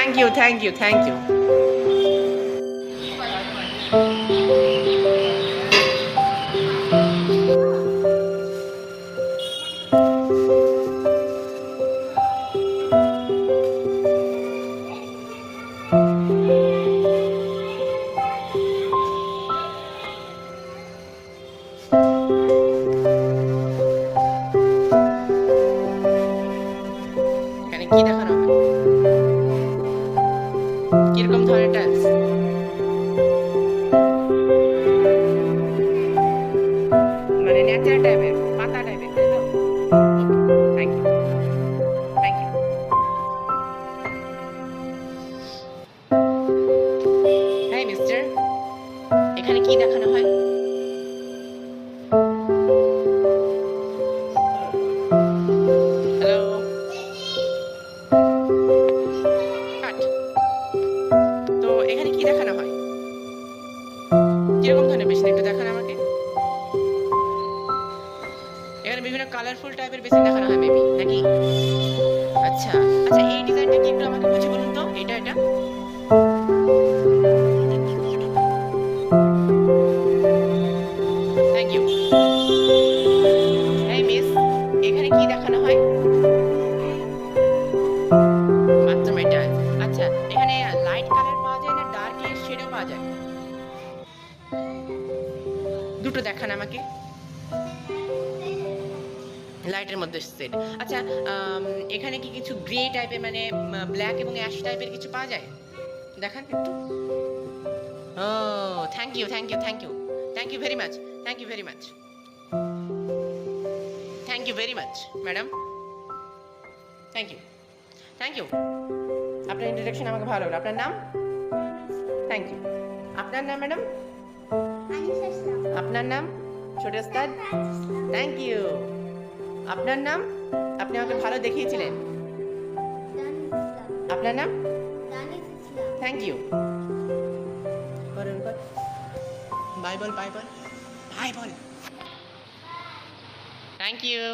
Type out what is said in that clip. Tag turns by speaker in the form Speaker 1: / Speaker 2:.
Speaker 1: Thank you, thank you, thank you. এখানে কি দেখানো হয়? কিরকম ধরনের ডান্স? মানে ন্যাচারাল টাইপের, পাতা টাইপের, তাই তো? Thank you, thank you. হ্যাঁ মিস্টার, এখানে কি দেখানো হয়? Hello, cut. তো এখানে কি দেখানো হয়? কিরকম ধরনের মেশিন একটু দেখান আমাকে। এখানে বিভিন্ন কালারফুল টাইপের মেশিন দেখানো হয় মেবি, নাকি? আচ্ছা আচ্ছা, এই ডিজাইনটা কি একটু আমাকে বুঝে বলুন তো, এটা থ্যাংক ইউ। এই মিস, এখানে কি দেখানো হয়? মাত্র মেটাল। আচ্ছা, এখানে লাইট কালার পাওয়া যায় না ডার্ক শেডও পাওয়া যায়? দুটো দেখান আমাকে। লাইটের মধ্যে সেট। আচ্ছা, এখানে কি কিছু গ্রে টাইপের মানে ব্ল্যাক এবং অ্যাশ টাইপের কিছু পাওয়া যায়? দেখান একটু। ও, thank you, thank you, thank you, thank you very much, thank you very much, thank you very much madam, thank you, thank you. আপনার ইন্ট্রোডাকশন আমাকে ভালো লাগলো। আপনার নাম? Thank you. আপনার নাম ম্যাডাম? আপনার নাম? ছোট ওস্তাদ, থ্যাংক ইউ। আপনার নাম? আপনি আমাকে ভালো দেখিয়েছিলেন। আপনার নাম? Thank you. Bye ball, bye ball, bye ball. Thank you.